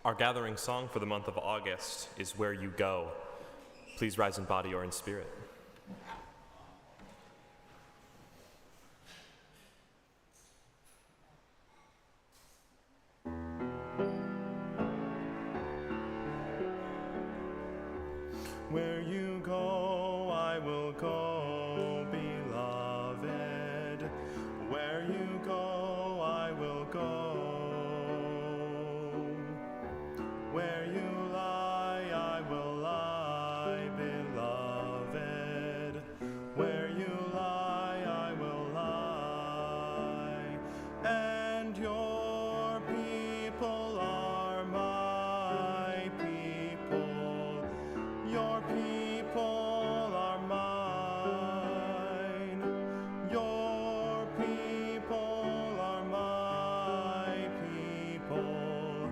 Our gathering song for the month of August is Where You Go. Please rise in body or in spirit. Where you go, I will go, beloved. Where you go, I will go. Where you lie, I will lie, beloved. Where you lie, I will lie. And your people are my people. Your people are mine. Your people are my people.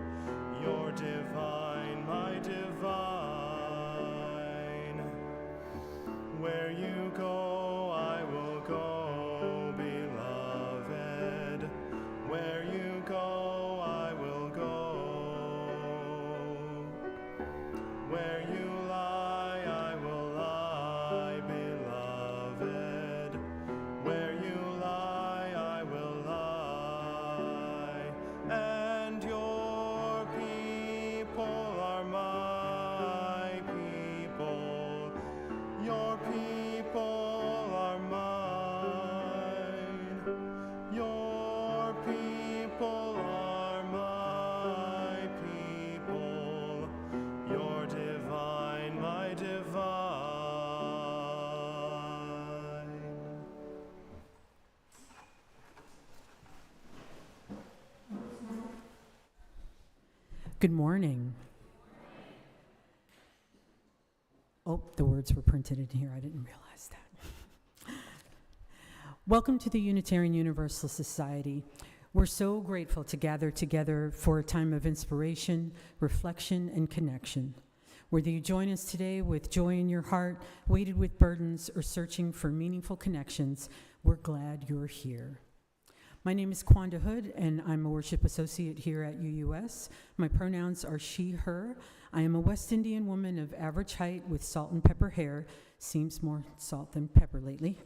You're divine, my divine. Where you go, I will go, beloved. Where you go, I will go. Where you lie, I will lie, beloved. Where you lie, I will lie. And your people are my people. Your people are mine. Your people are my people. You're divine, my divine. Good morning. Oh, the words were printed in here. I didn't realize that. Welcome to the Unitarian Universalist Society. We're so grateful to gather together for a time of inspiration, reflection, and connection. Whether you join us today with joy in your heart, weighted with burdens, or searching for meaningful connections, we're glad you're here. My name is Kwanda Hood, and I'm a worship associate here at UUS. My pronouns are she, her. I am a West Indian woman of average height with salt and pepper hair. Seems more salt than pepper lately.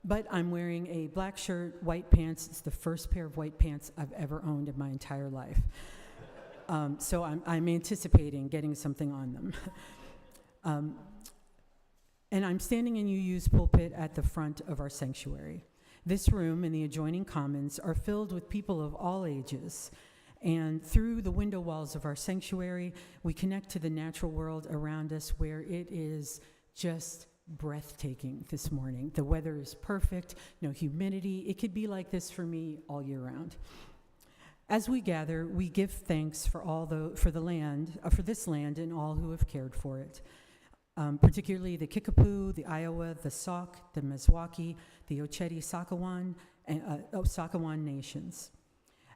But I'm wearing a black shirt, white pants. It's the first pair of white pants I've ever owned in my entire life. So I'm anticipating getting something on them. And I'm standing in UU's pulpit at the front of our sanctuary. This room and the adjoining commons are filled with people of all ages. And through the window walls of our sanctuary, we connect to the natural world around us where it is just breathtaking this morning. The weather is perfect, no humidity. It could be like this for me all year round. As we gather, we give thanks for for this land and all who have cared for it. Particularly the Kickapoo, the Iowa, the Sauk, the Meskwaki, the Oceti-Sakowin, and Sakowin nations.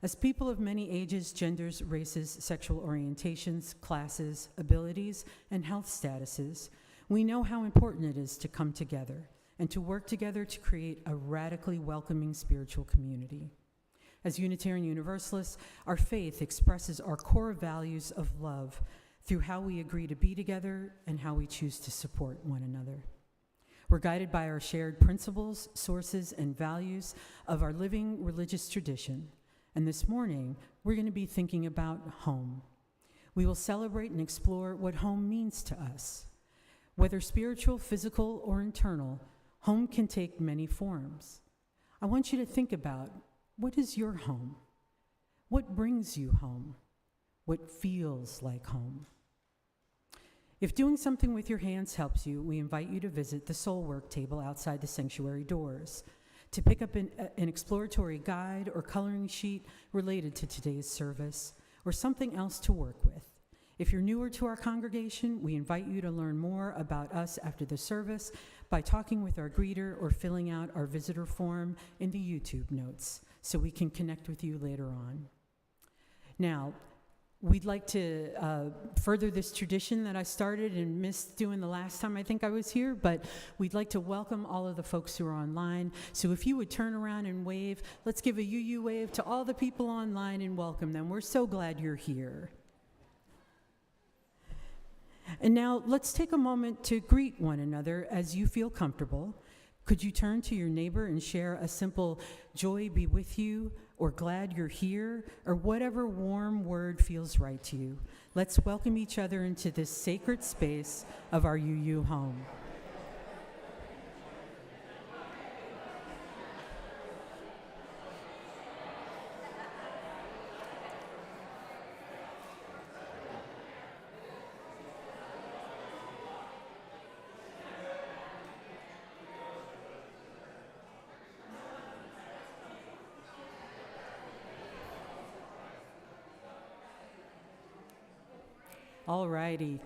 As people of many ages, genders, races, sexual orientations, classes, abilities, and health statuses, we know how important it is to come together and to work together to create a radically welcoming spiritual community. As Unitarian Universalists, our faith expresses our core values of love through how we agree to be together and how we choose to support one another. We're guided by our shared principles, sources, and values of our living religious tradition. And this morning, we're going to be thinking about home. We will celebrate and explore what home means to us. Whether spiritual, physical, or internal, home can take many forms. I want you to think about, what is your home? What brings you home? What feels like home? If doing something with your hands helps you, we invite you to visit the Soul Work table outside the sanctuary doors, to pick up an exploratory guide or coloring sheet related to today's service, or something else to work with. If you're newer to our congregation, we invite you to learn more about us after the service by talking with our greeter or filling out our visitor form in the YouTube notes so we can connect with you later on. Now, We'd like to further this tradition that I started and missed doing the last time I think I was here, but we'd like to welcome all of the folks who are online. So if you would turn around and wave, let's give a UU wave to all the people online and welcome them. We're so glad you're here. And now let's take a moment to greet one another as you feel comfortable. Could you turn to your neighbor and share a simple "joy be with you" or "glad you're here" or whatever warm word feels right to you? Let's welcome each other into this sacred space of our UU home. All righty.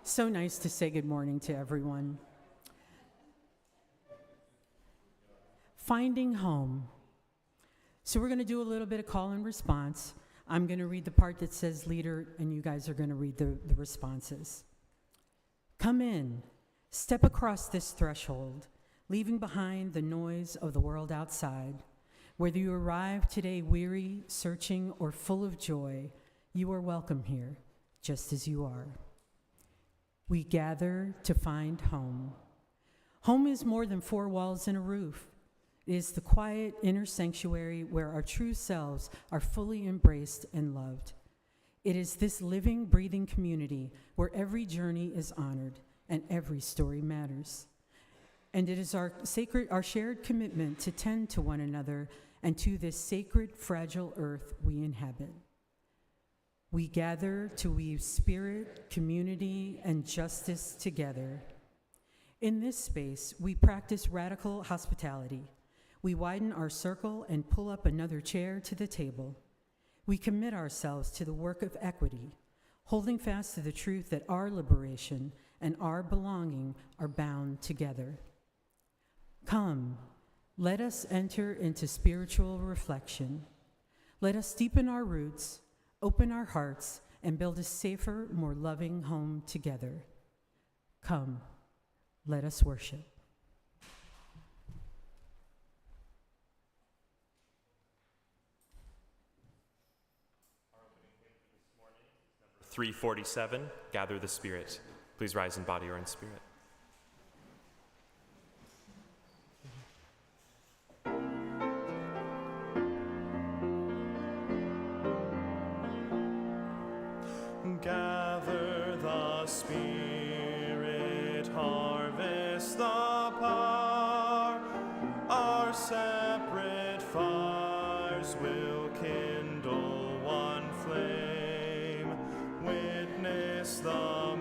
So nice to say good morning to everyone. Finding home. So we're going to do a little bit of call and response. I'm going to read the part that says leader, and you guys are going to read the responses. Come in. Step across this threshold, leaving behind the noise of the world outside. Whether you arrive today weary, searching, or full of joy, you are welcome here, just as you are. We gather to find home. Home is more than four walls and a roof. It is the quiet inner sanctuary where our true selves are fully embraced and loved. It is this living, breathing community where every journey is honored and every story matters. And it is our shared commitment to tend to one another and to this sacred, fragile earth we inhabit. We gather to weave spirit, community, and justice together. In this space, we practice radical hospitality. We widen our circle and pull up another chair to the table. We commit ourselves to the work of equity, holding fast to the truth that our liberation and our belonging are bound together. Come, let us enter into spiritual reflection. Let us deepen our roots, open our hearts, and build a safer, more loving home together. Come, let us worship. 347, Gather the Spirit. Please rise in body or in spirit. Gather the Spirit, harvest the power. Our separate fires will kindle one flame. Witness the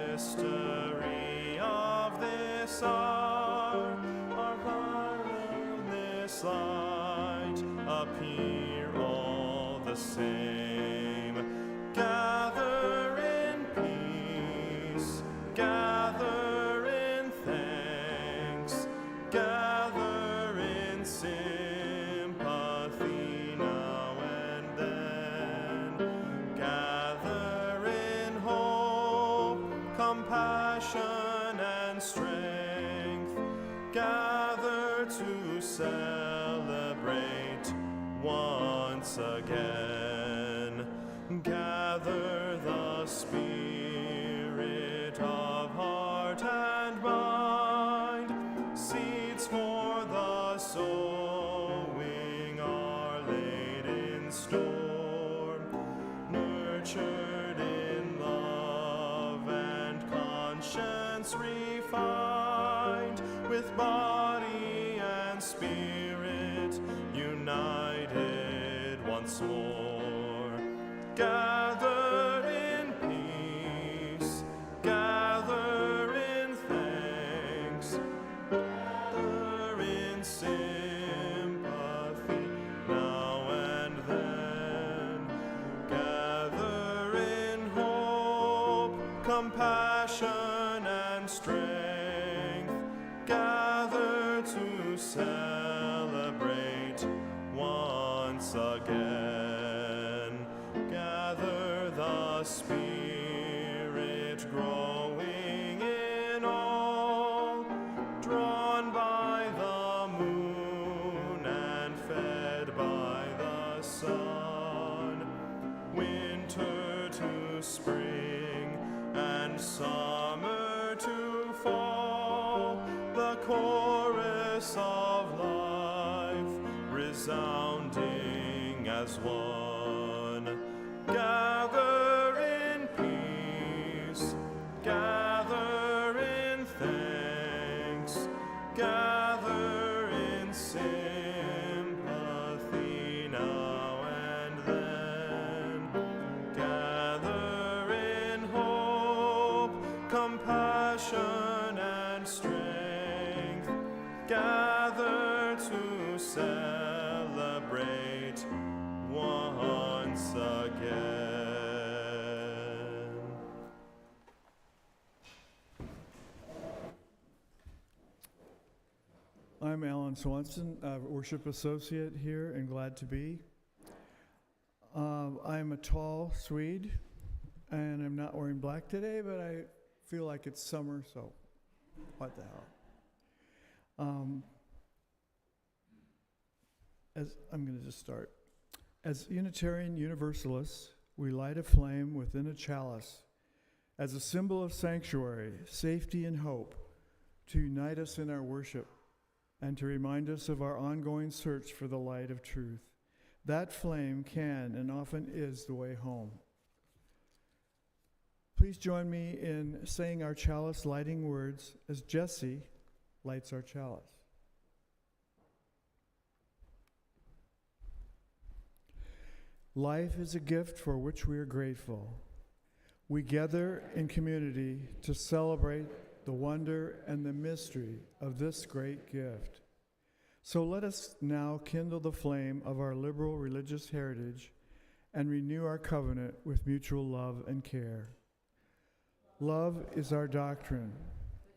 mystery of this hour. Our power in this light appear all the same. Gather in peace, gather in thanks, gather in sympathy now and then, gather in hope, compassion and strength, gather to celebrate once again. Gather the spirit of heart and mind, seeds for the sowing are laid in store, nurtured in love and conscience refined, with body and spirit united once more. Gather in peace, gather in thanks, gather in sympathy now and then, gather in hope, compassion and strength, gather to celebrate once again. the Spirit growing in all, drawn by the moon and fed by the sun, winter to spring and summer to fall, the chorus of life resounding as one. Gather in peace, gather in thanks, gather in sympathy now and then, gather in hope, compassion and strength, gather to celebrate once again. I'm Alan Swanson, worship associate here and glad to be. I'm a tall Swede and I'm not wearing black today, but I feel like it's summer, so what the hell. I'm going to just start. As Unitarian Universalists, we light a flame within a chalice as a symbol of sanctuary, safety, and hope to unite us in our worship and to remind us of our ongoing search for the light of truth. That flame can and often is the way home. Please join me in saying our chalice lighting words as Jesse lights our chalice. Life is a gift for which we are grateful. We gather in community to celebrate the wonder and the mystery of this great gift. So let us now kindle the flame of our liberal religious heritage and renew our covenant with mutual love and care. Love is our doctrine.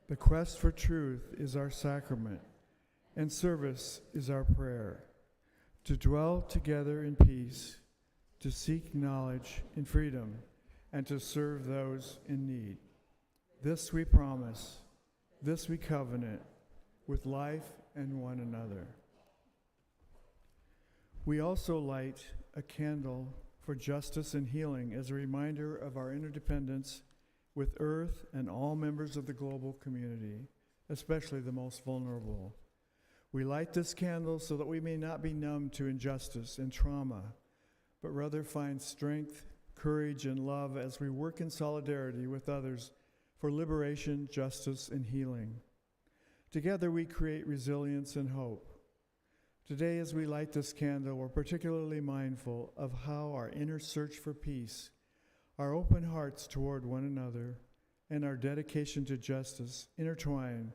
The quest for truth is our sacrament, and service is our prayer. To dwell together in peace, to seek knowledge in freedom, and to serve those in need. This we promise, this we covenant, with life and one another. We also light a candle for justice and healing as a reminder of our interdependence with Earth and all members of the global community, especially the most vulnerable. We light this candle so that we may not be numb to injustice and trauma, but rather find strength, courage, and love as we work in solidarity with others for liberation, justice, and healing. Together we create resilience and hope. Today, as we light this candle, we're particularly mindful of how our inner search for peace, our open hearts toward one another, and our dedication to justice intertwine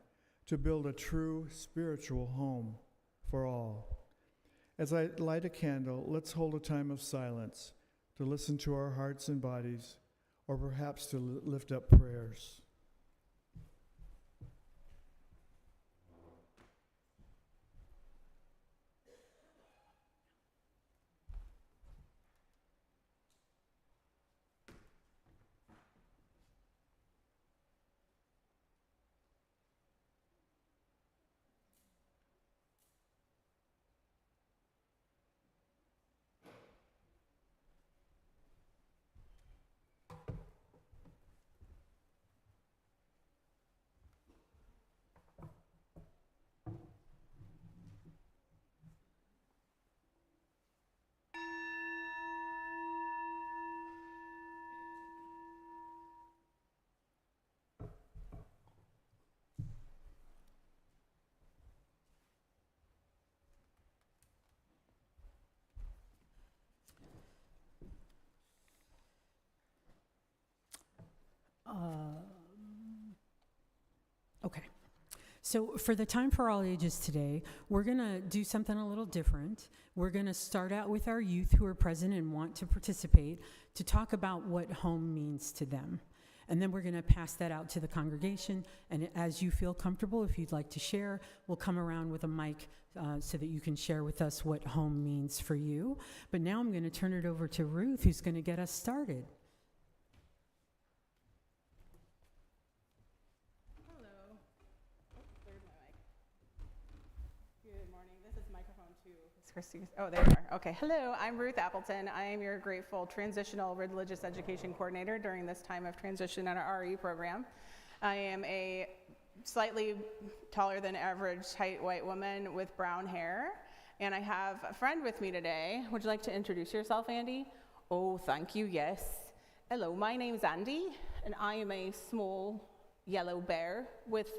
to build a true spiritual home for all. As I light a candle, let's hold a time of silence to listen to our hearts and bodies, or perhaps to lift up prayers. Okay. So for the Time for All Ages today, we're going to do something a little different. We're going to start out with our youth who are present and want to participate to talk about what home means to them. And then we're going to pass that out to the congregation. And as you feel comfortable, if you'd like to share, we'll come around with a mic so that you can share with us what home means for you. But now I'm going to turn it over to Ruth, who's going to get us started. Christy, oh, there you are. Okay, hello, I'm Ruth Appleton. I am your grateful transitional religious education coordinator during this time of transition in our RE program. I am a slightly taller than average height white woman with brown hair, and I have a friend with me today. Would you like to introduce yourself, Andy? Oh, thank you, yes. Hello, my name's Andy, and I am a small yellow bear with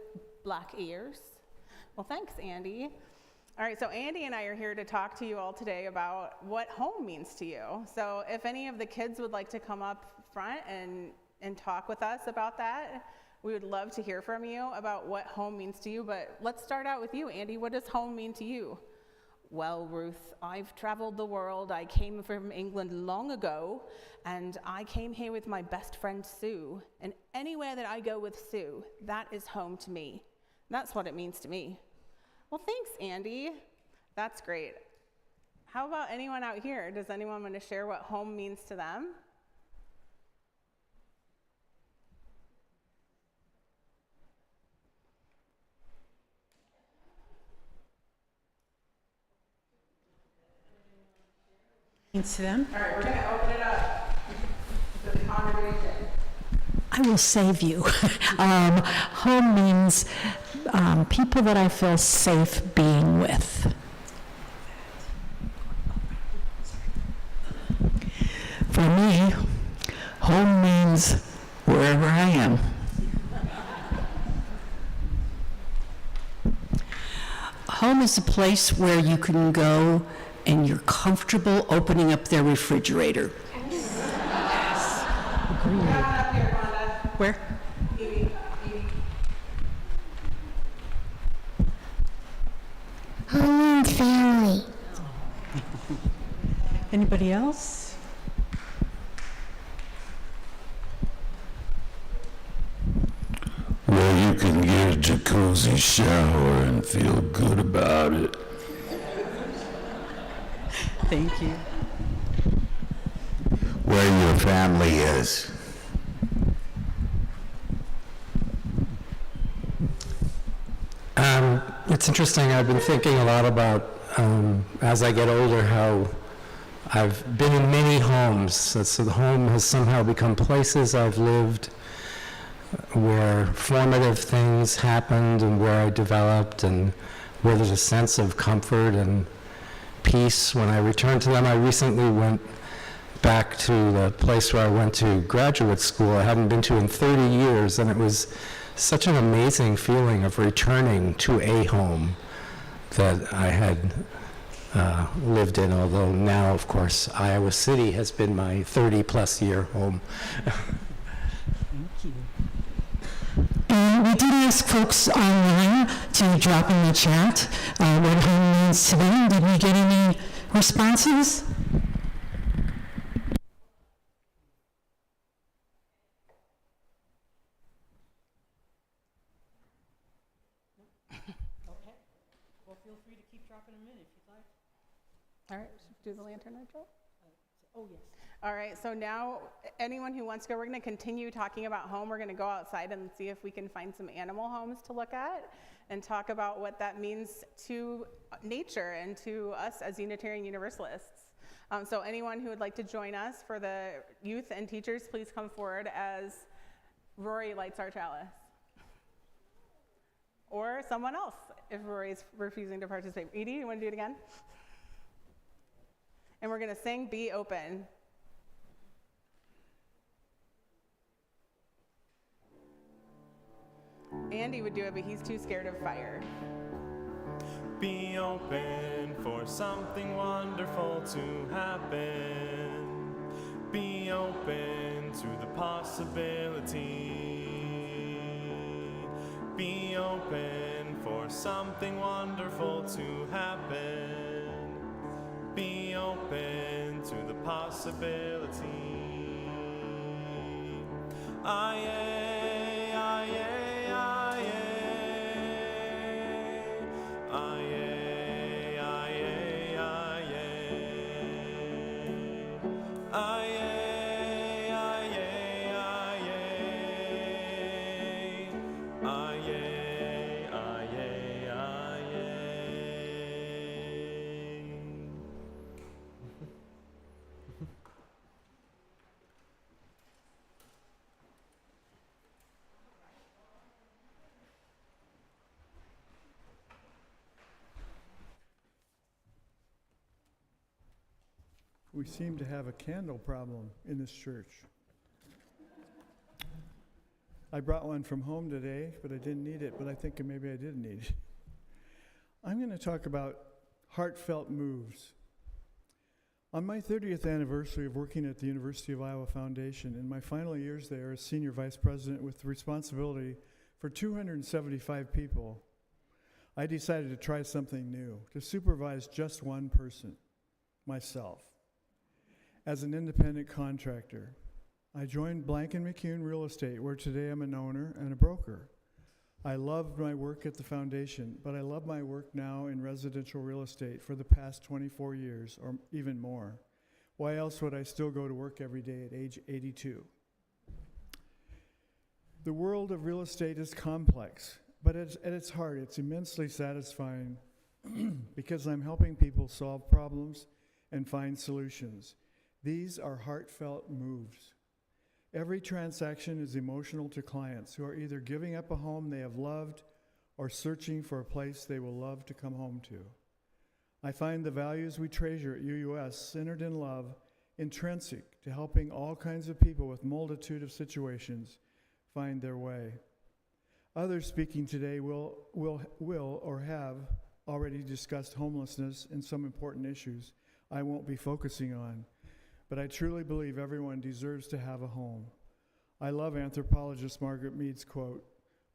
black ears. Well, thanks, Andy. All right, so Andy and I are here to talk to you all today about what home means to you. So if any of the kids would like to come up front and talk with us about that, we would love to hear from you about what home means to you. But let's start out with you, Andy. What does home mean to you? Well, Ruth, I've traveled the world. I came from England long ago, and I came here with my best friend, Sue. And anywhere that I go with Sue, that is home to me. That's what it means to me. Well, thanks, Andy. That's great. How about anyone out here? Does anyone want to share what home means to them? Means to them? All right, we're going to open it up to the congregation. I will save you. Home means people that I feel safe being with. For me, home means wherever I am. Home is a place where you can go and you're comfortable opening up their refrigerator. Yes. Agreed. Where? Home and family. Anybody else? Where you can get a jacuzzi shower and feel good about it. Thank you. Where your family is. It's interesting. I've been thinking a lot about, as I get older, how I've been in many homes. So the home has somehow become places I've lived where formative things happened and where I developed and where there's a sense of comfort and peace. When I return to them, I recently went back to the place where I went to graduate school. I hadn't been to in 30 years, and it was such an amazing feeling of returning to a home that I had lived in, although now, of course, Iowa City has been my 30-plus year home. Thank you. And we did ask folks online to drop in the chat what home means to them. Did we get any responses? Okay. Well, feel free to keep dropping them in if you'd like. All right, do the lantern ritual. Oh, yes. All right, so now anyone who wants to go, we're going to continue talking about home. We're going to go outside and see if we can find some animal homes to look at and talk about what that means to nature and to us as Unitarian Universalists. So anyone who would like to join us for the youth and teachers, please come forward as Rory lights our chalice. Or someone else, if Rory's refusing to participate. Edie, you want to do it again? And we're going to sing Be Open. Andy would do it, but he's too scared of fire. Be open for something wonderful to happen. Be open to the possibility. Be open for something wonderful to happen. Be open to the possibility. Aye, aye, aye, aye, aye, aye, aye, aye, aye. We seem to have a candle problem in this church. I brought one from home today, but I didn't need it, but I think maybe I did need it. I'm going to talk about heartfelt moves. On my 30th anniversary of working at the University of Iowa Foundation, in my final years there as Senior Vice President with responsibility for 275 people, I decided to try something new, to supervise just one person, myself. As an independent contractor, I joined Blank & McCune Real Estate, where today I'm an owner and a broker. I loved my work at the foundation, but I love my work now in residential real estate for the past 24 years, or even more. Why else would I still go to work every day at age 82? The world of real estate is complex, but at its heart, it's immensely satisfying because I'm helping people solve problems and find solutions. These are heartfelt moves. Every transaction is emotional to clients who are either giving up a home they have loved or searching for a place they will love to come home to. I find the values we treasure at UUS, centered in love, intrinsic to helping all kinds of people with multitude of situations find their way. Others speaking today will or have already discussed homelessness and some important issues I won't be focusing on. But I truly believe everyone deserves to have a home. I love anthropologist Margaret Mead's quote,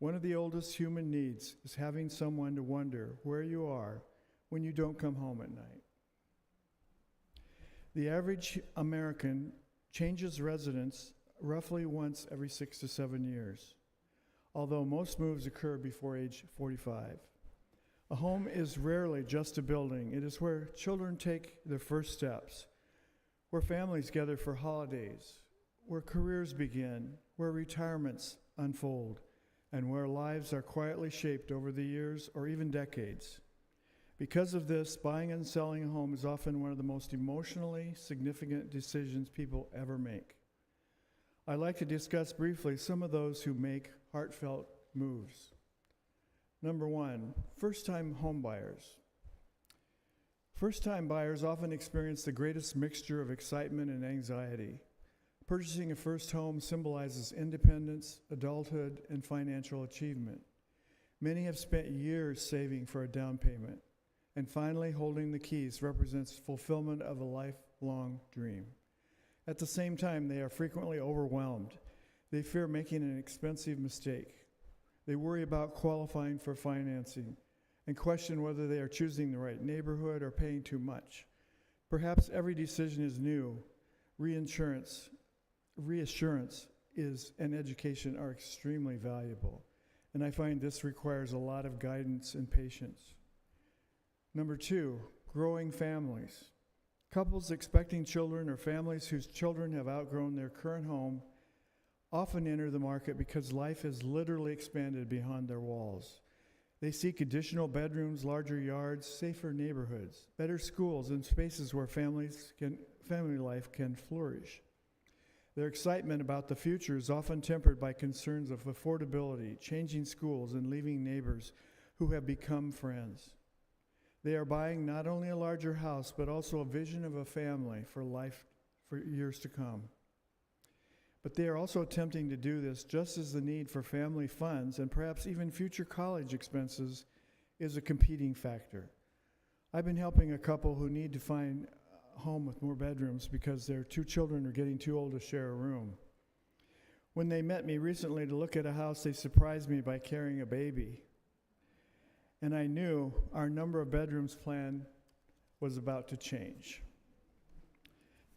"One of the oldest human needs is having someone to wonder where you are when you don't come home at night." The average American changes residence roughly once every 6 to 7 years, although most moves occur before age 45. A home is rarely just a building. It is where children take their first steps, where families gather for holidays, where careers begin, where retirements unfold, and where lives are quietly shaped over the years or even decades. Because of this, buying and selling a home is often one of the most emotionally significant decisions people ever make. I'd like to discuss briefly some of those who make heartfelt moves. Number one, first-time home buyers. First-time buyers often experience the greatest mixture of excitement and anxiety. Purchasing a first home symbolizes independence, adulthood, and financial achievement. Many have spent years saving for a down payment, and finally holding the keys represents fulfillment of a lifelong dream. At the same time, they are frequently overwhelmed. They fear making an expensive mistake. They worry about qualifying for financing and question whether they are choosing the right neighborhood or paying too much. Perhaps every decision is new. Reassurance and education are extremely valuable, and I find this requires a lot of guidance and patience. Number two, growing families. Couples expecting children or families whose children have outgrown their current home often enter the market because life has literally expanded beyond their walls. They seek additional bedrooms, larger yards, safer neighborhoods, better schools, and spaces where family life can flourish. Their excitement about the future is often tempered by concerns of affordability, changing schools, and leaving neighbors who have become friends. They are buying not only a larger house, but also a vision of a family for life for years to come. But they are also attempting to do this just as the need for family funds and perhaps even future college expenses is a competing factor. I've been helping a couple who need to find a home with more bedrooms because their two children are getting too old to share a room. When they met me recently to look at a house, they surprised me by carrying a baby. And I knew our number of bedrooms plan was about to change.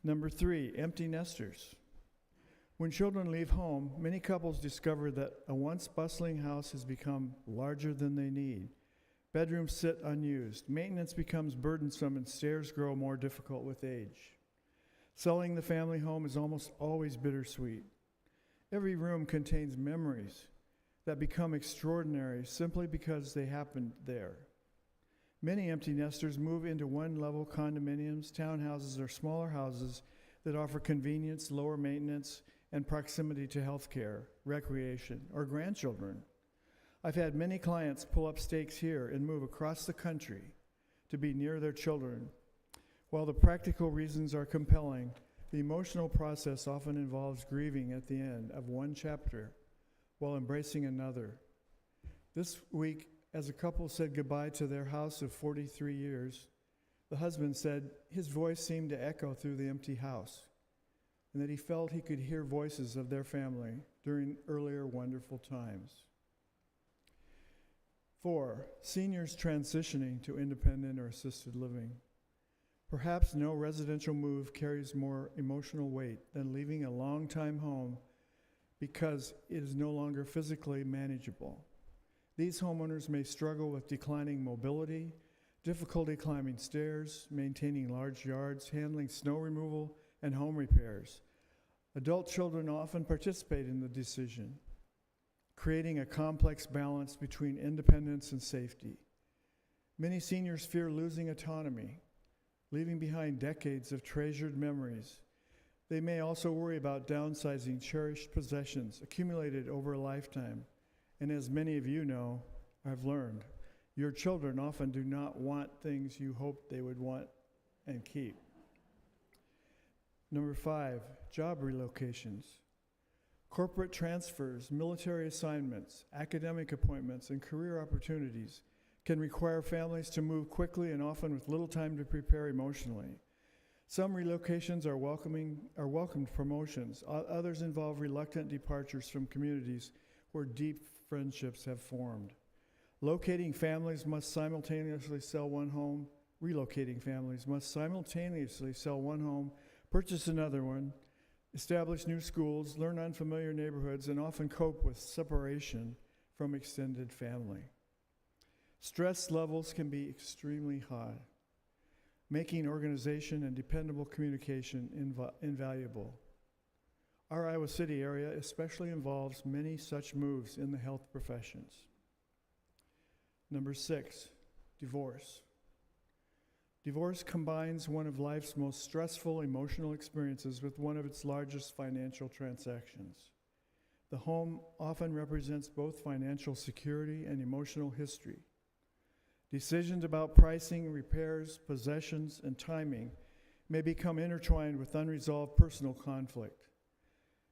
Number three, empty nesters. When children leave home, many couples discover that a once bustling house has become larger than they need. Bedrooms sit unused. Maintenance becomes burdensome and stairs grow more difficult with age. Selling the family home is almost always bittersweet. Every room contains memories that become extraordinary simply because they happened there. Many empty nesters move into one-level condominiums, townhouses, or smaller houses that offer convenience, lower maintenance, and proximity to health care, recreation, or grandchildren. I've had many clients pull up stakes here and move across the country to be near their children. While the practical reasons are compelling, the emotional process often involves grieving at the end of one chapter while embracing another. This week, as a couple said goodbye to their house of 43 years, the husband said his voice seemed to echo through the empty house, and that he felt he could hear voices of their family during earlier wonderful times. 4, seniors transitioning to independent or assisted living. Perhaps no residential move carries more emotional weight than leaving a long-time home because it is no longer physically manageable. These homeowners may struggle with declining mobility, difficulty climbing stairs, maintaining large yards, handling snow removal, and home repairs. Adult children often participate in the decision, creating a complex balance between independence and safety. Many seniors fear losing autonomy, leaving behind decades of treasured memories. They may also worry about downsizing cherished possessions accumulated over a lifetime. And as many of you know, I've learned, your children often do not want things you hoped they would want and keep. Number 5, job relocations. Corporate transfers, military assignments, academic appointments, and career opportunities can require families to move quickly and often with little time to prepare emotionally. Some relocations are welcomed promotions. Others involve reluctant departures from communities where deep friendships have formed. Relocating families must simultaneously sell one home, purchase another one, establish new schools, learn unfamiliar neighborhoods, and often cope with separation from extended family. Stress levels can be extremely high, making organization and dependable communication invaluable. Our Iowa City area especially involves many such moves in the health professions. Number 6, divorce. Divorce combines one of life's most stressful emotional experiences with one of its largest financial transactions. The home often represents both financial security and emotional history. Decisions about pricing, repairs, possessions, and timing may become intertwined with unresolved personal conflict.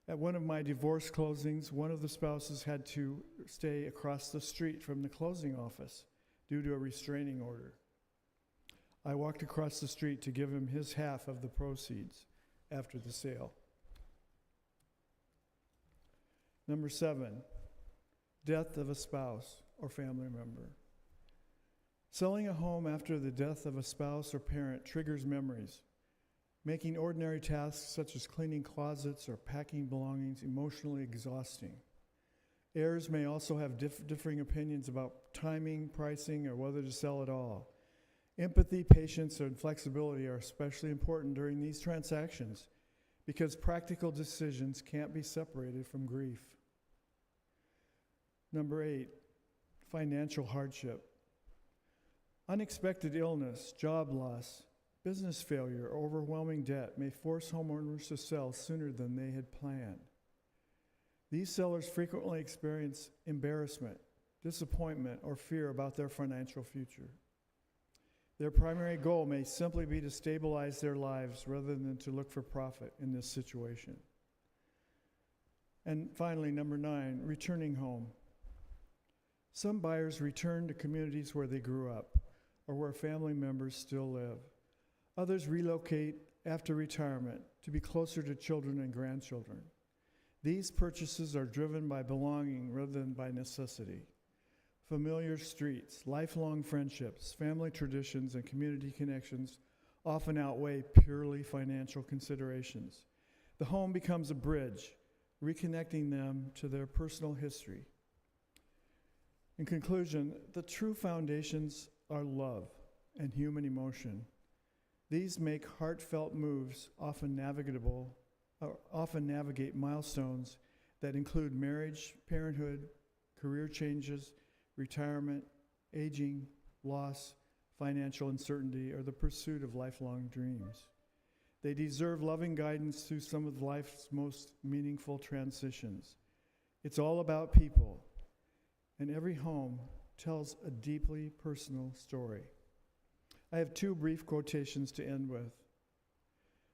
At one of my divorce closings, one of the spouses had to stay across the street from the closing office due to a restraining order. I walked across the street to give him his half of the proceeds after the sale. Number 7, death of a spouse or family member. Selling a home after the death of a spouse or parent triggers memories, making ordinary tasks such as cleaning closets or packing belongings emotionally exhausting. Heirs may also have differing opinions about timing, pricing, or whether to sell at all. Empathy, patience, and flexibility are especially important during these transactions because practical decisions can't be separated from grief. Number 8, financial hardship. Unexpected illness, job loss, business failure, or overwhelming debt may force homeowners to sell sooner than they had planned. These sellers frequently experience embarrassment, disappointment, or fear about their financial future. Their primary goal may simply be to stabilize their lives rather than to look for profit in this situation. And finally, number 9, returning home. Some buyers return to communities where they grew up or where family members still live. Others relocate after retirement to be closer to children and grandchildren. These purchases are driven by belonging rather than by necessity. Familiar streets, lifelong friendships, family traditions, and community connections often outweigh purely financial considerations. The home becomes a bridge, reconnecting them to their personal history. In conclusion, the true foundations are love and human emotion. These make heartfelt moves often navigate milestones that include marriage, parenthood, career changes, retirement, aging, loss, financial uncertainty, or the pursuit of lifelong dreams. They deserve loving guidance through some of life's most meaningful transitions. It's all about people, and every home tells a deeply personal story. I have two brief quotations to end with.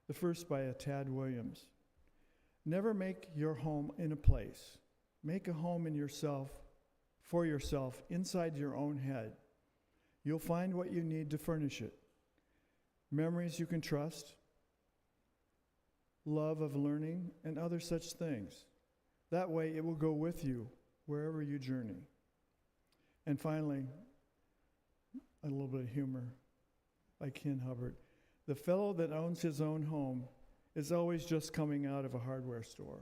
The first by a Tad Williams. Never make your home in a place. Make a home in yourself, for yourself, inside your own head. You'll find what you need to furnish it. Memories you can trust, love of learning, and other such things. That way it will go with you wherever you journey. And finally, a little bit of humor by Ken Hubbard. The fellow that owns his own home is always just coming out of a hardware store.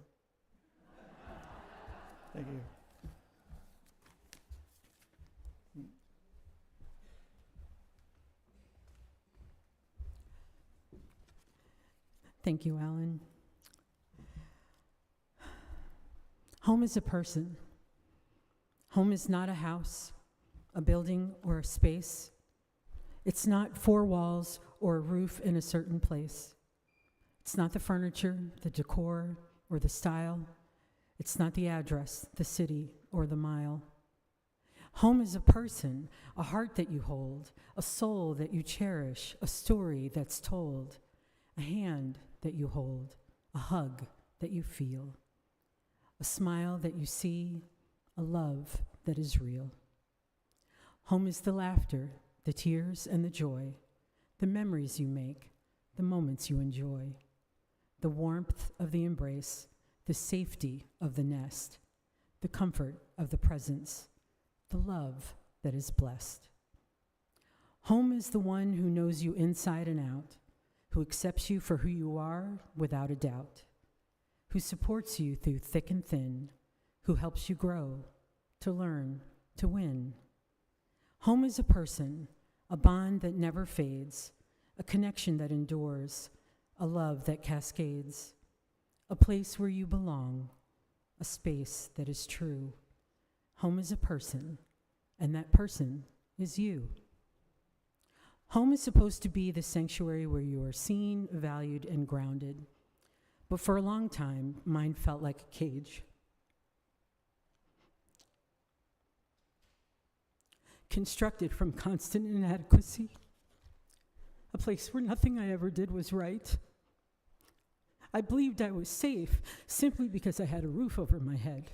Thank you. Thank you, Alan. Home is a person. Home is not a house, a building, or a space. It's not four walls or a roof in a certain place. It's not the furniture, the decor, or the style. It's not the address, the city, or the mile. Home is a person, a heart that you hold, a soul that you cherish, a story that's told, a hand that you hold, a hug that you feel, a smile that you see, a love that is real. Home is the laughter, the tears and the joy, the memories you make, the moments you enjoy, the warmth of the embrace, the safety of the nest, the comfort of the presence, the love that is blessed. Home is the one who knows you inside and out, who accepts you for who you are without a doubt, who supports you through thick and thin, who helps you grow, to learn, to win. Home is a person, a bond that never fades, a connection that endures, a love that cascades, a place where you belong, a space that is true. Home is a person, and that person is you. Home is supposed to be the sanctuary where you are seen, valued, and grounded. But for a long time, mine felt like a cage. Constructed from constant inadequacy. A place where nothing I ever did was right. I believed I was safe simply because I had a roof over my head.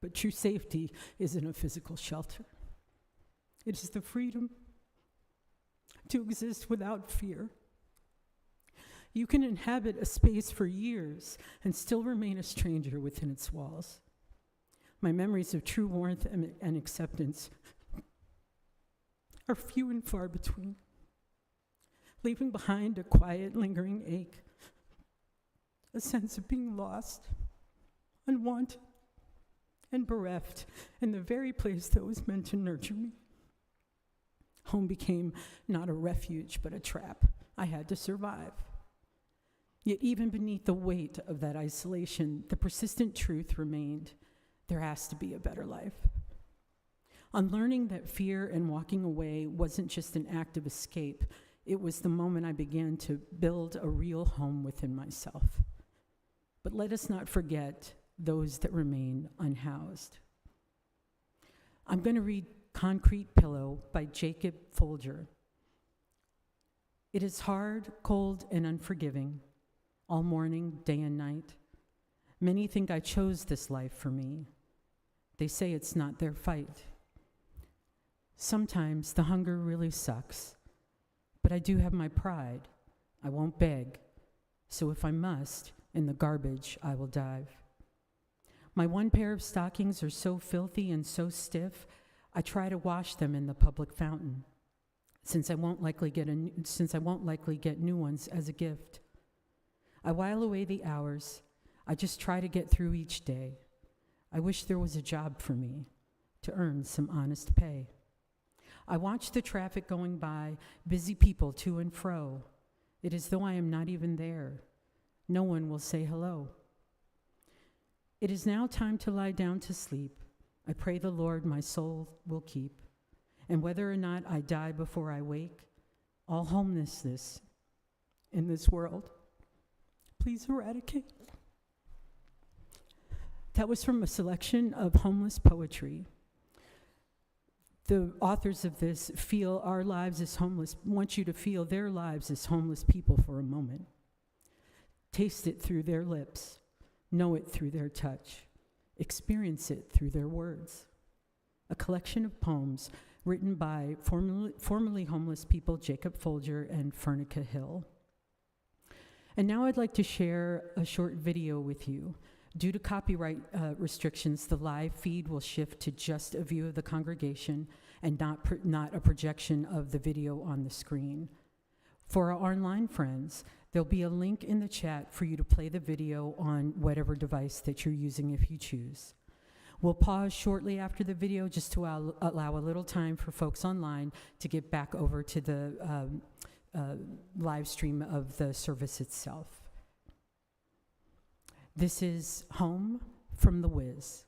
But true safety isn't a physical shelter. It is the freedom to exist without fear. You can inhabit a space for years and still remain a stranger within its walls. My memories of true warmth and acceptance are few and far between, leaving behind a quiet, lingering ache, a sense of being lost, unwanted, and bereft in the very place that was meant to nurture me. Home became not a refuge, but a trap. I had to survive. Yet even beneath the weight of that isolation, the persistent truth remained: there has to be a better life. On learning that fear and walking away wasn't just an act of escape, it was the moment I began to build a real home within myself. But let us not forget those that remain unhoused. I'm going to read Concrete Pillow by Jacob Folger. It is hard, cold, and unforgiving, all morning, day and night. Many think I chose this life for me. They say it's not their fight. Sometimes the hunger really sucks, but I do have my pride. I won't beg, so if I must, in the garbage I will dive. My one pair of stockings are so filthy and so stiff, I try to wash them in the public fountain, since I won't likely get new ones as a gift. I while away the hours. I just try to get through each day. I wish there was a job for me to earn some honest pay. I watch the traffic going by, busy people to and fro. It is though I am not even there. No one will say hello. It is now time to lie down to sleep. I pray the Lord my soul will keep. And whether or not I die before I wake, all homelessness in this world, please eradicate. That was from a selection of homeless poetry. The authors of this feel our lives as homeless, want you to feel their lives as homeless people for a moment. Taste it through their lips, know it through their touch, experience it through their words. A collection of poems written by formerly homeless people Jacob Folger and Fernica Hill. And now I'd like to share a short video with you. Due to copyright restrictions, the live feed will shift to just a view of the congregation and not a projection of the video on the screen. For our online friends, there'll be a link in the chat for you to play the video on whatever device that you're using if you choose. We'll pause shortly after the video just to allow a little time for folks online to get back over to the live stream of the service itself. This is Home from the Wiz.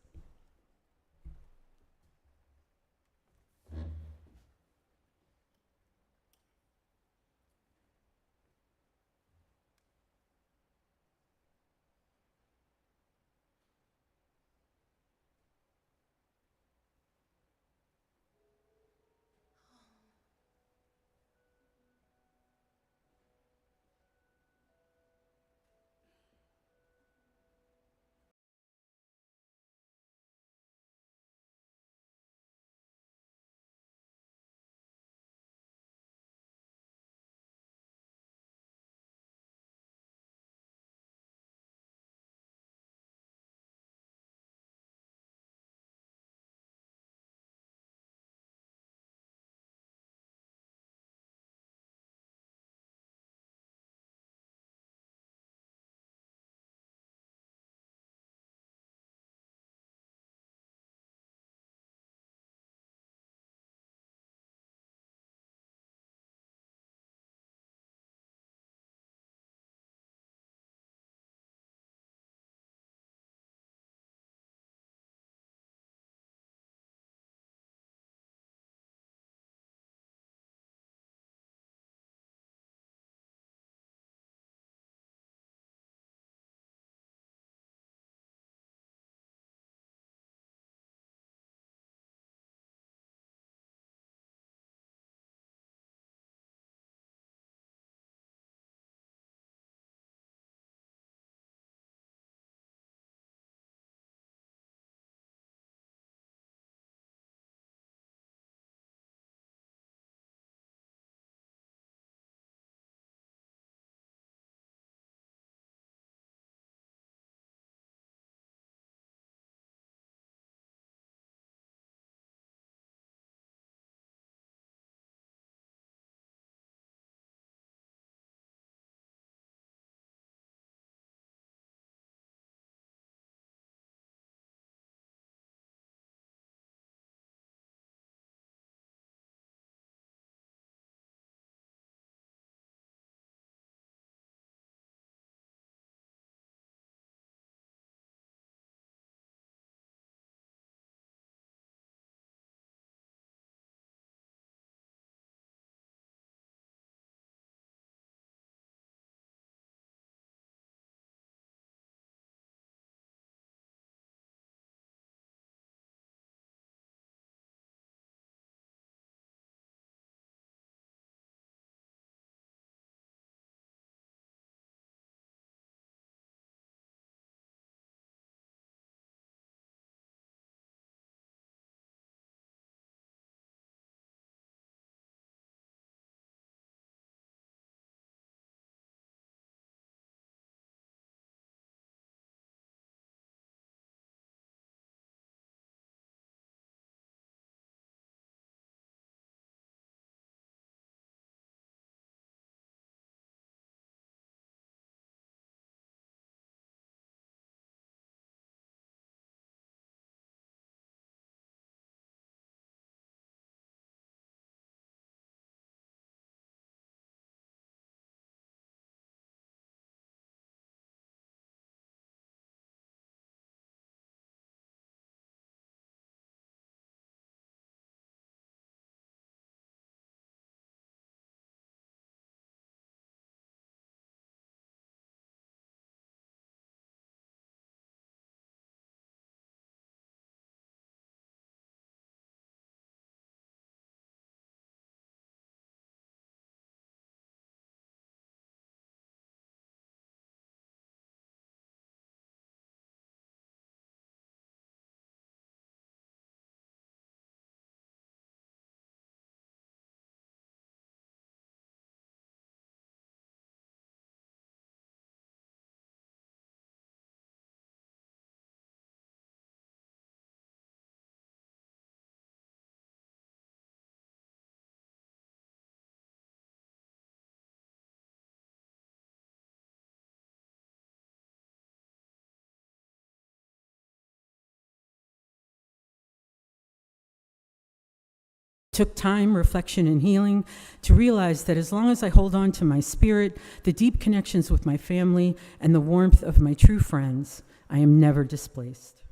took time, reflection, and healing to realize that as long as I hold on to my spirit, the deep connections with my family, and the warmth of my true friends, I am never displaced.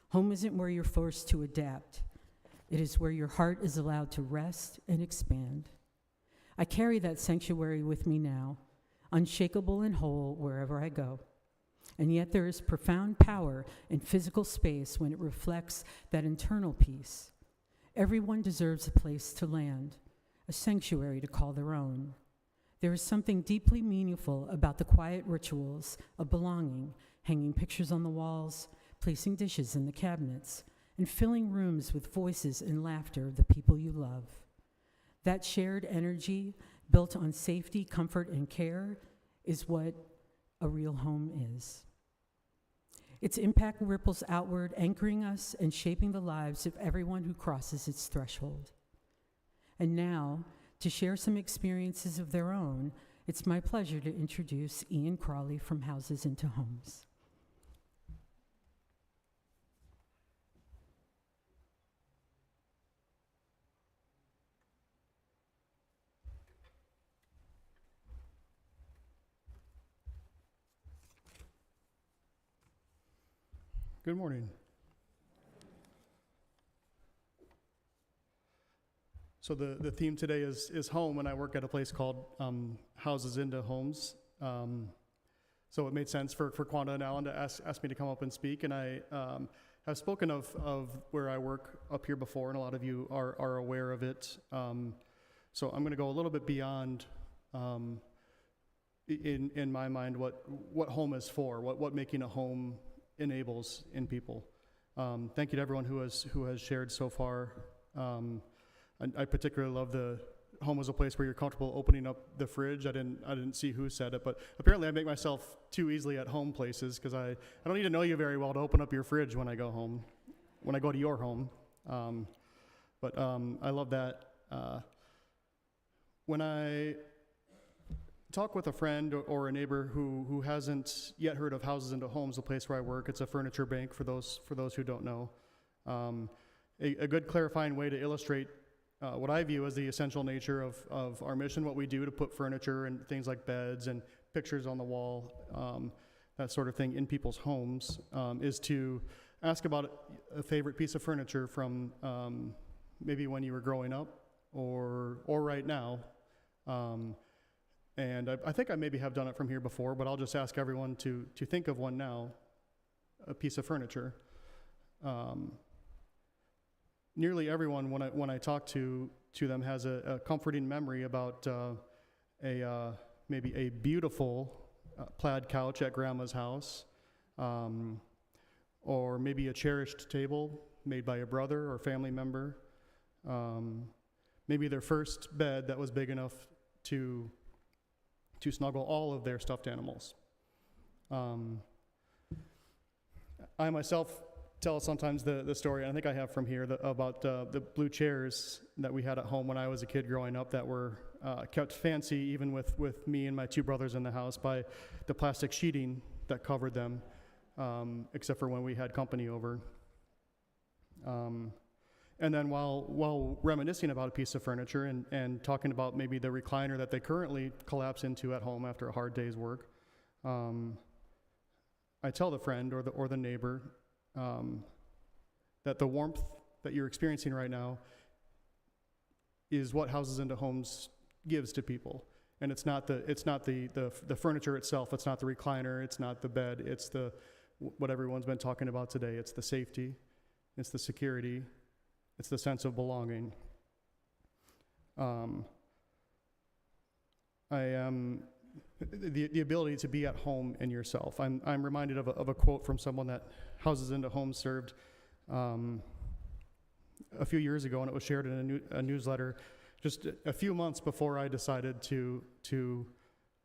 Home isn't where you're forced to adapt. It is where your heart is allowed to rest and expand. I carry that sanctuary with me now, unshakable and whole wherever I go. And yet there is profound power in physical space when it reflects that internal peace. Everyone deserves a place to land, a sanctuary to call their own. There is something deeply meaningful about the quiet rituals of belonging, hanging pictures on the walls, placing dishes in the cabinets, and filling rooms with voices and laughter of the people you love. That shared energy, built on safety, comfort, and care, is what a real home is. Its impact ripples outward, anchoring us and shaping the lives of everyone who crosses its threshold. And now, to share some experiences of their own, it's my pleasure to introduce Ian Crawley from Houses into Homes. Good morning. So the theme today is home, and I work at a place called Houses into Homes. So it made sense for Quanda and Alan to ask me to come up and speak, and I have spoken of where I work up here before, and a lot of you are aware of it. So I'm going to go a little bit beyond, in my mind, what home is for, what making a home enables in people. Thank you to everyone who has shared so far. I particularly love the home as a place where you're comfortable opening up the fridge. I didn't see who said it, but apparently I make myself too easily at home places because I don't need to know you very well to open up your fridge when I go home, when I go to your home. But I love that. When I talk with a friend or a neighbor who hasn't yet heard of Houses into Homes, the place where I work, it's a furniture bank for those who don't know. A good clarifying way to illustrate what I view as the essential nature of our mission, what we do to put furniture and things like beds and pictures on the wall, that sort of thing in people's homes, is to ask about a favorite piece of furniture from maybe when you were growing up or right now. And I think I maybe have done it from here before, but I'll just ask everyone to think of one now, a piece of furniture. Nearly everyone, when I talk to them, has a comforting memory about maybe a beautiful plaid couch at grandma's house, or maybe a cherished table made by a brother or family member, maybe their first bed that was big enough to snuggle all of their stuffed animals. I myself tell sometimes the story, and I think I have from here, about the blue chairs that we had at home when I was a kid growing up that were kept fancy even with me and my two brothers in the house by the plastic sheeting that covered them, except for when we had company over. And then while reminiscing about a piece of furniture and talking about maybe the recliner that they currently collapse into at home after a hard day's work, I tell the friend or the neighbor that the warmth that you're experiencing right now is what Houses into Homes gives to people. And it's not the furniture itself, it's not the recliner, it's not the bed, it's what everyone's been talking about today. It's the safety, it's the security, it's the sense of belonging. The ability to be at home in yourself. I'm reminded of a quote from someone that Houses into Homes served a few years ago, and it was shared in a newsletter just a few months before I decided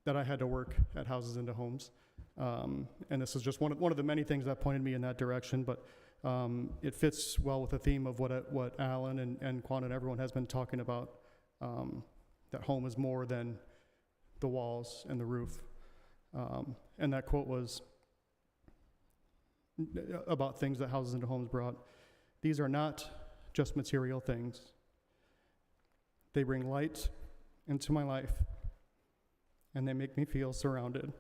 that I had to work at Houses into Homes. And this is just one of the many things that pointed me in that direction, but it fits well with the theme of what Alan and Quan and everyone has been talking about, that home is more than the walls and the roof. And that quote was about things that Houses into Homes brought. These are not just material things. They bring light into my life, and they make me feel surrounded.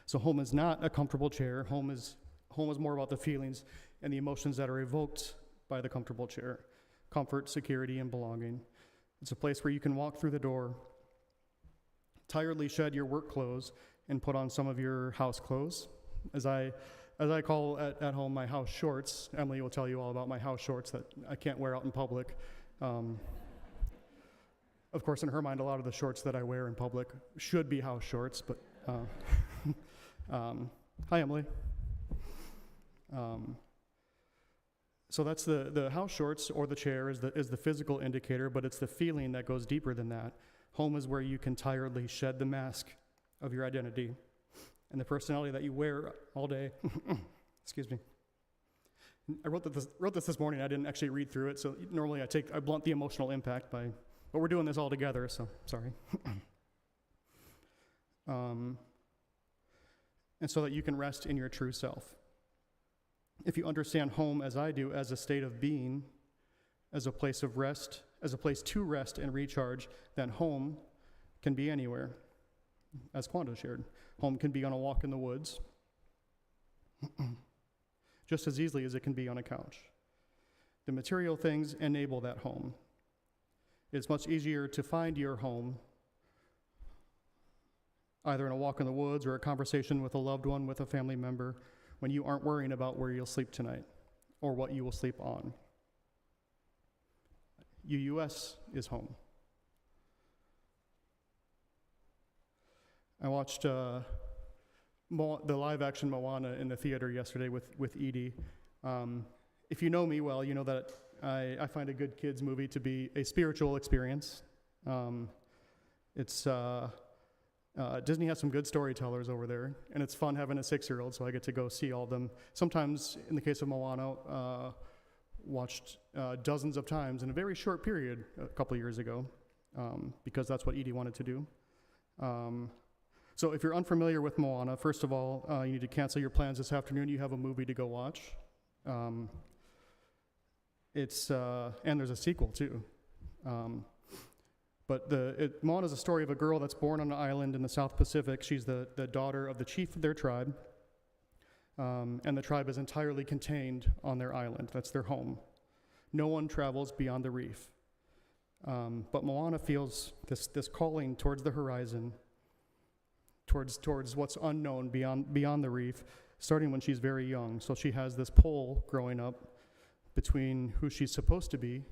So home is not a comfortable chair. Home is more about the feelings and the emotions that are evoked by the comfortable chair. Comfort, security, and belonging. It's a place where you can walk through the door, tiredly shed your work clothes, and put on some of your house clothes. As I call at home my house shorts. Emily will tell you all about my house shorts that I can't wear out in public. Of course, in her mind, a lot of the shorts that I wear in public should be house shorts, but hi, Emily. So that's the house shorts or the chair is the physical indicator, but it's the feeling that goes deeper than that. Home is where you can tiredly shed the mask of your identity and the personality that you wear all day. Excuse me. I wrote this morning. I didn't actually read through it, so normally I blunt the emotional impact by, but we're doing this all together, so sorry. And so that you can rest in your true self. If you understand home as I do, as a state of being, as a place of rest, as a place to rest and recharge, then home can be anywhere. As Quando shared, home can be on a walk in the woods, just as easily as it can be on a couch. The material things enable that home. It's much easier to find your home either in a walk in the woods or a conversation with a loved one, with a family member, when you aren't worrying about where you'll sleep tonight or what you will sleep on. UUS is home. I watched the live-action Moana in the theater yesterday with Edie. If you know me well, you know that I find a good kids movie to be a spiritual experience. Disney has some good storytellers over there, and it's fun having a 6-year-old, so I get to go see all of them. Sometimes, in the case of Moana, watched dozens of times in a very short period a couple years ago, because that's what Edie wanted to do. So if you're unfamiliar with Moana, first of all, you need to cancel your plans this afternoon. You have a movie to go watch. And there's a sequel too. But Moana is a story of a girl that's born on an island in the South Pacific. She's the daughter of the chief of their tribe. And the tribe is entirely contained on their island. That's their home. No one travels beyond the reef. But Moana feels this calling towards the horizon, towards what's unknown beyond the reef, starting when she's very young. So she has this pull growing up between who she's supposed to be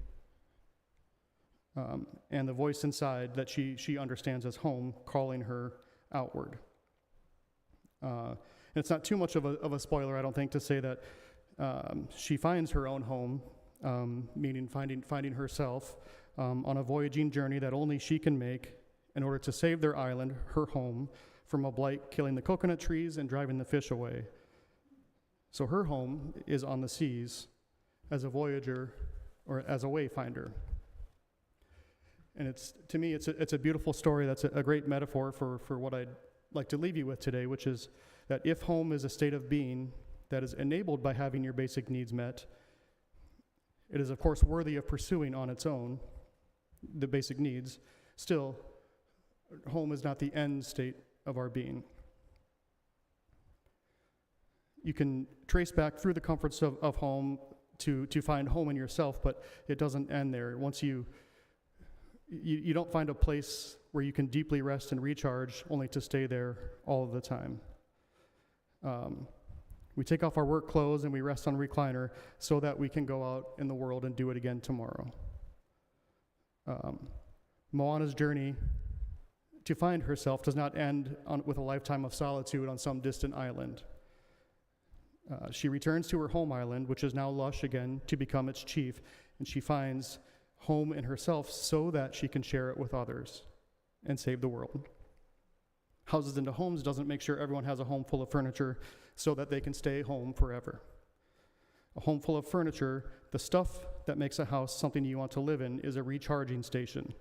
and the voice inside that she understands as home, calling her outward. And it's not too much of a spoiler, I don't think, to say that she finds her own home, meaning finding herself on a voyaging journey that only she can make in order to save their island, her home, from a blight killing the coconut trees and driving the fish away. So her home is on the seas as a voyager or as a wayfinder. And to me, it's a beautiful story. That's a great metaphor for what I'd like to leave you with today, which is that if home is a state of being that is enabled by having your basic needs met, it is, of course, worthy of pursuing on its own the basic needs. Still, home is not the end state of our being. You can trace back through the comforts of home to find home in yourself, but it doesn't end there. Once you don't find a place where you can deeply rest and recharge only to stay there all of the time. We take off our work clothes and we rest on a recliner so that we can go out in the world and do it again tomorrow. Moana's journey to find herself does not end with a lifetime of solitude on some distant island. She returns to her home island, which is now lush again, to become its chief, and she finds home in herself so that she can share it with others and save the world. Houses into homes doesn't make sure everyone has a home full of furniture so that they can stay home forever. A home full of furniture, the stuff that makes a house something you want to live in, is a recharging station.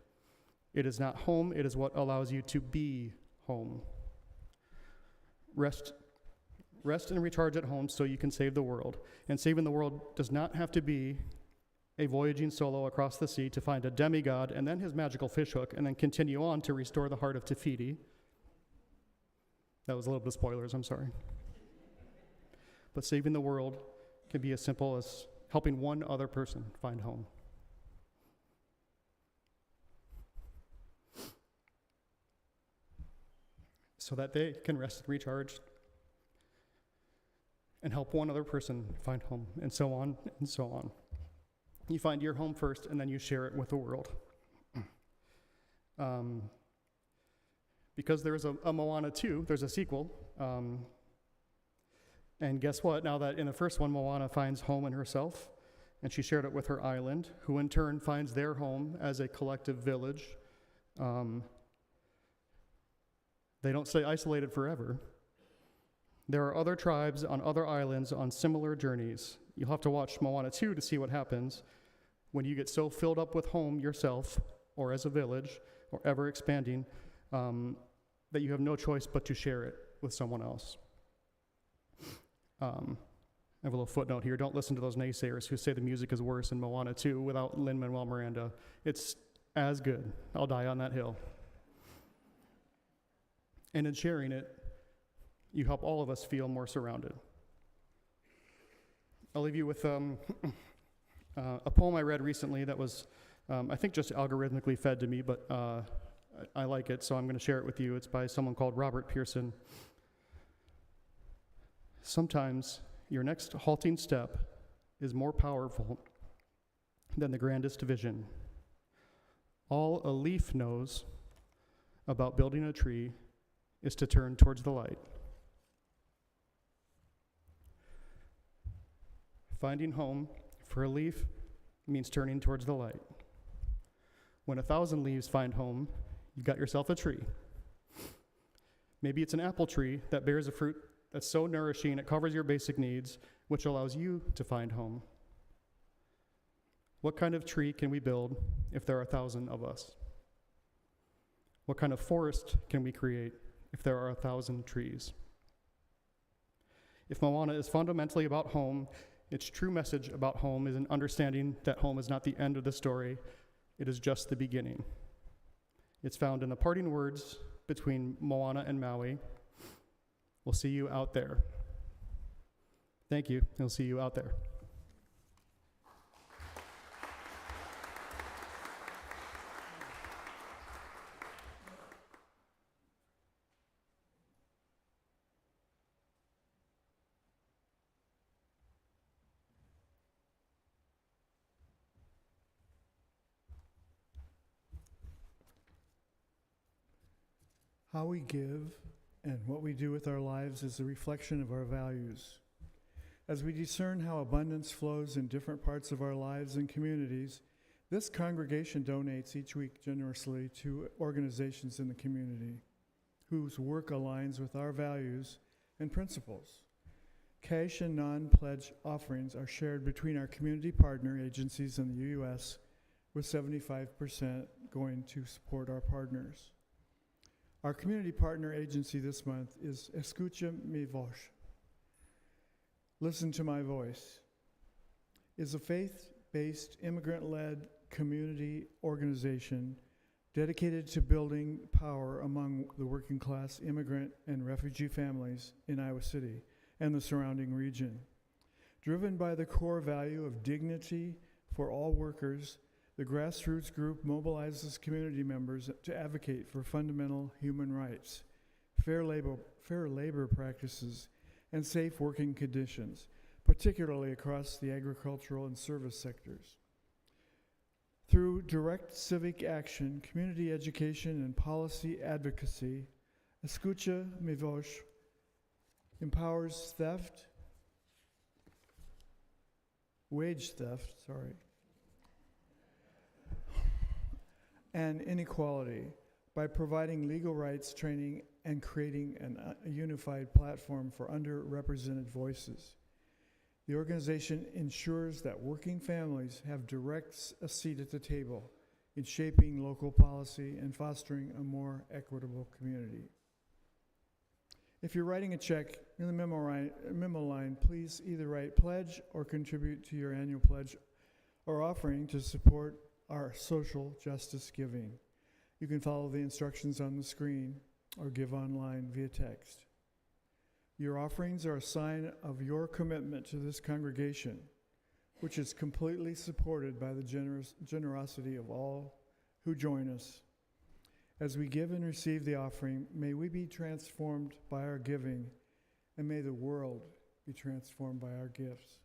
It is not home, it is what allows you to be home. Rest and recharge at home so you can save the world. And saving the world does not have to be a voyaging solo across the sea to find a demigod and then his magical fishhook, and then continue on to restore the heart of Te Fiti. That was a little bit of spoilers, I'm sorry. But saving the world can be as simple as helping one other person find home. So that they can rest and recharge and help one other person find home, and so on and so on. You find your home first, and then you share it with the world. Because there's a Moana 2, there's a sequel. And guess what? Now that in the first one, Moana finds home in herself, and she shared it with her island, who in turn finds their home as a collective village. They don't stay isolated forever. There are other tribes on other islands on similar journeys. You'll have to watch Moana 2 to see what happens when you get so filled up with home yourself, or as a village, or ever expanding, that you have no choice but to share it with someone else. I have a little footnote here. Don't listen to those naysayers who say the music is worse in Moana 2 without Lin-Manuel Miranda. It's as good. I'll die on that hill. And in sharing it, you help all of us feel more surrounded. I'll leave you with a poem I read recently that was, I think, just algorithmically fed to me, but I like it, so I'm going to share it with you. It's by someone called Robert Pearson. Sometimes your next halting step is more powerful than the grandest vision. All a leaf knows about building a tree is to turn towards the light. Finding home for a leaf means turning towards the light. When 1,000 leaves find home, you've got yourself a tree. Maybe it's an apple tree that bears a fruit that's so nourishing it covers your basic needs, which allows you to find home. What kind of tree can we build if there are 1,000 of us? What kind of forest can we create if there are 1,000 trees? If Moana is fundamentally about home, its true message about home is an understanding that home is not the end of the story, it is just the beginning. It's found in the parting words between Moana and Maui. We'll see you out there. Thank you. We'll see you out there. How we give and what we do with our lives is a reflection of our values. As we discern how abundance flows in different parts of our lives and communities, this congregation donates each week generously to organizations in the community whose work aligns with our values and principles. Cash and non-pledge offerings are shared between our community partner agencies in the UUS, with 75% going to support our partners. Our community partner agency this month is Escucha Mi Voz. Listen to My Voice. Is a faith-based, immigrant-led community organization dedicated to building power among the working class immigrant and refugee families in Iowa City and the surrounding region. Driven by the core value of dignity for all workers, the grassroots group mobilizes community members to advocate for fundamental human rights, fair labor practices, and safe working conditions, particularly across the agricultural and service sectors. Through direct civic action, community education, and policy advocacy, Escucha Mi Voz empowers wage theft, and inequality by providing legal rights training and creating a unified platform for underrepresented voices. The organization ensures that working families have a seat at the table in shaping local policy and fostering a more equitable community. If you're writing a check in the memo line, please either write pledge or contribute to your annual pledge or offering to support our social justice giving. You can follow the instructions on the screen or give online via text. Your offerings are a sign of your commitment to this congregation, which is completely supported by the generosity of all who join us. As we give and receive the offering, may we be transformed by our giving, and may the world be transformed by our gifts.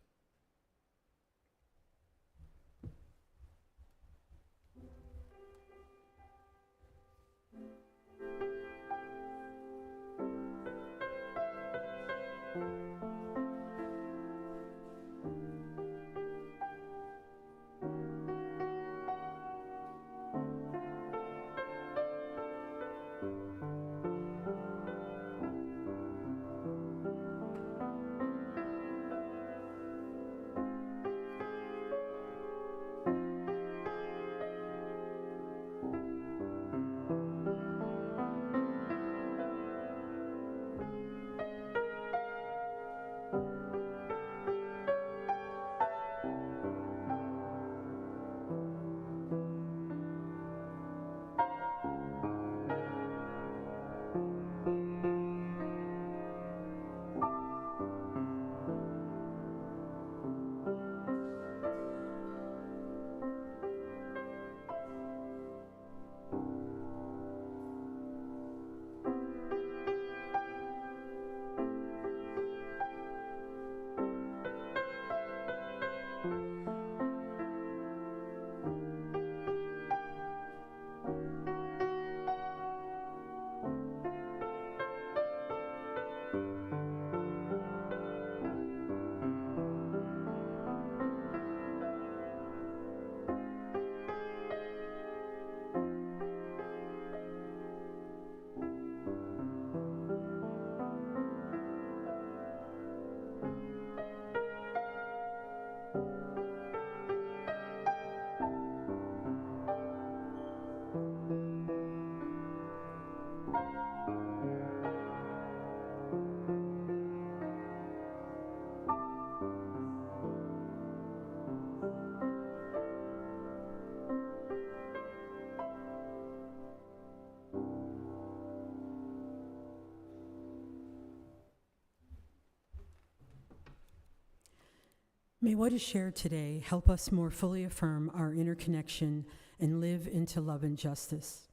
May what is shared today help us more fully affirm our interconnection and live into love and justice.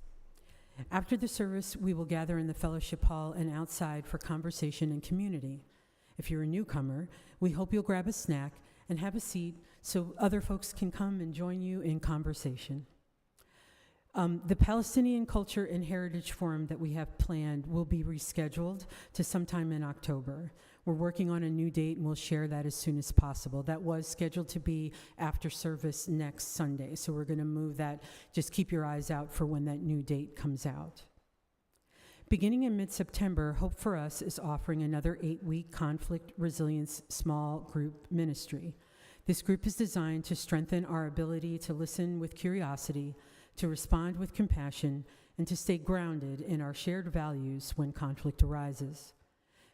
After the service, we will gather in the fellowship hall and outside for conversation and community. If you're a newcomer, we hope you'll grab a snack and have a seat so other folks can come and join you in conversation. The Palestinian Culture and Heritage Forum that we have planned will be rescheduled to sometime in October. We're working on a new date, and we'll share that as soon as possible. That was scheduled to be after service next Sunday, so we're going to move that. Just keep your eyes out for when that new date comes out. Beginning in mid-September, Hope for Us is offering another 8-week conflict resilience small group ministry. This group is designed to strengthen our ability to listen with curiosity, to respond with compassion, and to stay grounded in our shared values when conflict arises.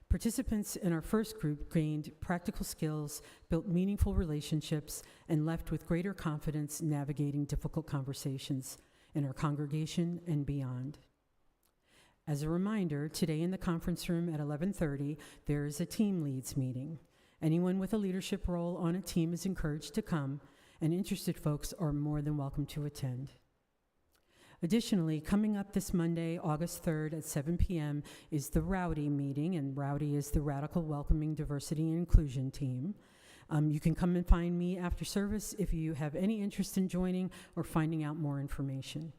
Participants in our first group gained practical skills, built meaningful relationships, and left with greater confidence navigating difficult conversations in our congregation and beyond. As a reminder, today in the conference room at 11:30, there is a team leads meeting. Anyone with a leadership role on a team is encouraged to come, and interested folks are more than welcome to attend. Additionally, coming up this Monday, August 3rd at 7 p.m. is the Rowdy meeting, and Rowdy is the Radical Welcoming Diversity and Inclusion team. You can come and find me after service if you have any interest in joining or finding out more information.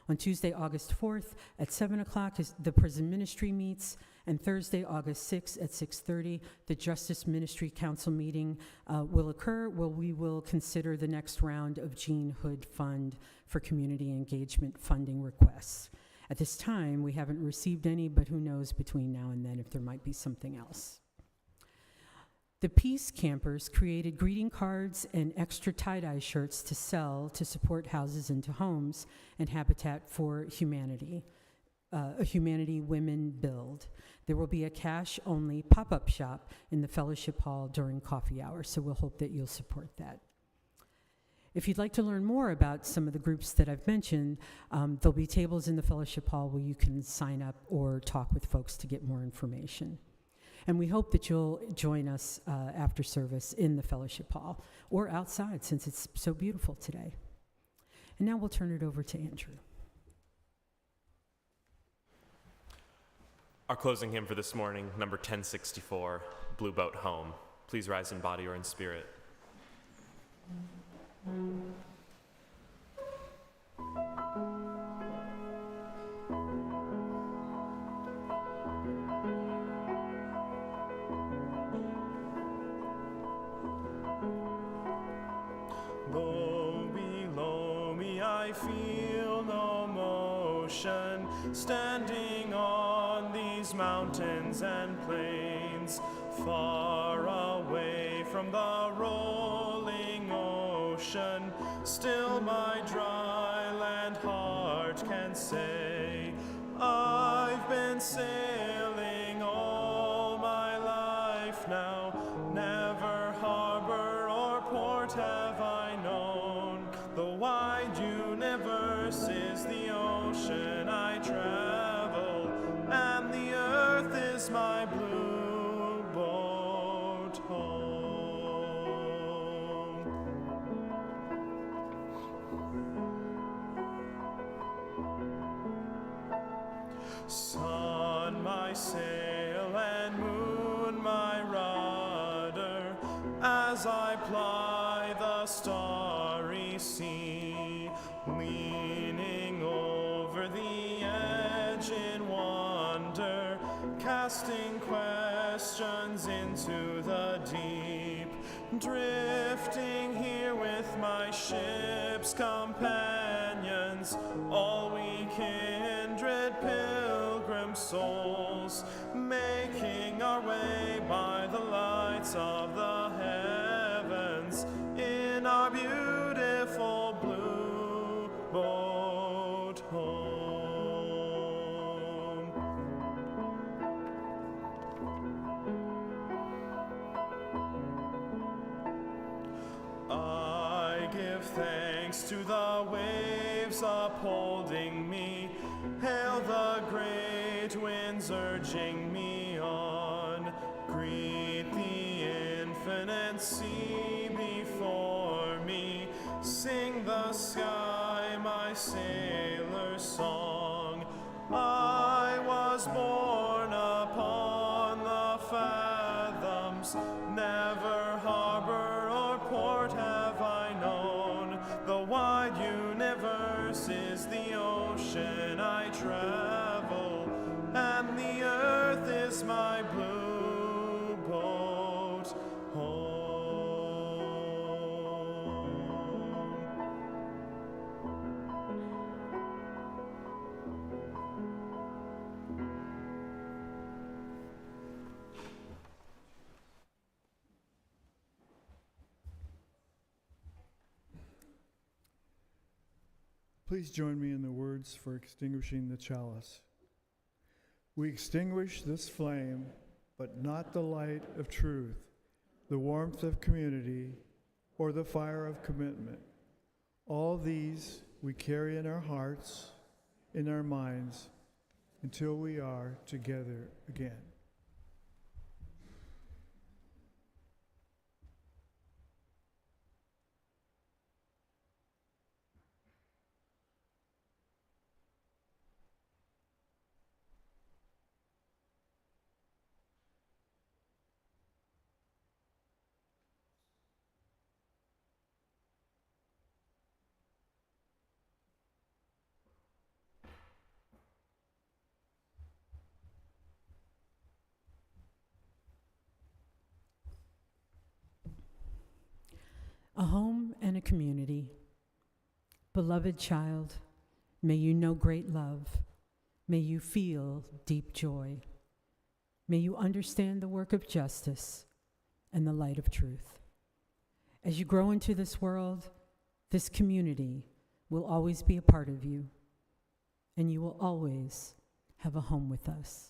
On Tuesday, August 4th at 7 o'clock, the prison ministry meets, and Thursday, August 6th at 6:30, the Justice Ministry Council meeting will occur, where we will consider the next round of Jean Hood Fund for community engagement funding requests. At this time, we haven't received any, but who knows between now and then if there might be something else. The Peace Campers created greeting cards and extra tie-dye shirts to sell to support Houses into Homes and Habitat for Humanity, a Humanity Women Build. There will be a cash-only pop-up shop in the fellowship hall during coffee hour, so we'll hope that you'll support that. If you'd like to learn more about some of the groups that I've mentioned, there'll be tables in the fellowship hall where you can sign up or talk with folks to get more information. And we hope that you'll join us after service in the fellowship hall or outside, since it's so beautiful today. And now we'll turn it over to Andrew. Our closing hymn for this morning, number 1064, Blue Boat Home. Please rise in body or in spirit. Low below me I feel no motion, standing on these mountains and plains, far away from the rolling ocean. Still my dry land heart can say, I've been sailing all my life now, never harbor or port have I known. The wide universe is the ocean I travel, and the earth is my blue boat home. Sun, my sail, and moon, my rudder, as I ply the starry sea, leaning over the edge in wonder, casting questions into the deep, drifting here with my ship's companions, all we kindred pilgrim souls, making our way by the lights of the heavens in our beautiful blue boat home. I give thanks to the waves upholding me, hail the great winds urging me on, greet the infinite sea before me, sing the sky my sailor's song. I was born upon the fathoms, never harbor or port have I known. The wide universe is the ocean I travel, and the earth is my blue boat home. Please join me in the words for extinguishing the chalice. We extinguish this flame, but not the light of truth, the warmth of community, or the fire of commitment. All these we carry in our hearts, in our minds, until we are together again. A home and a community. Beloved child, may you know great love. May you feel deep joy. May you understand the work of justice and the light of truth. As you grow into this world, this community will always be a part of you, and you will always have a home with us.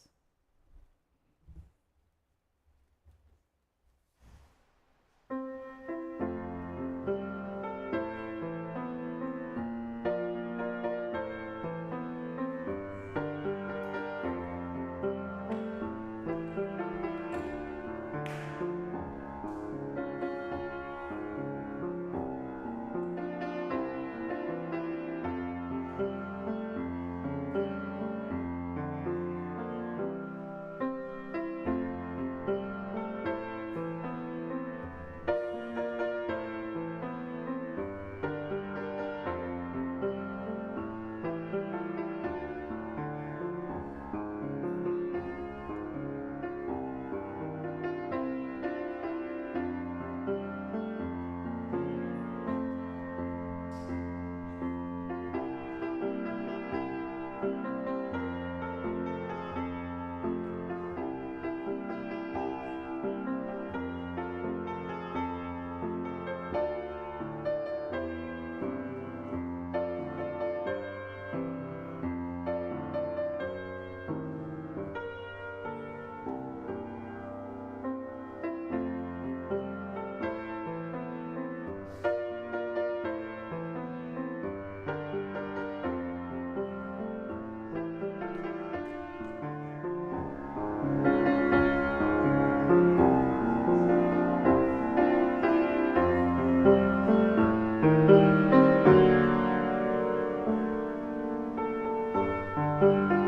Thank you.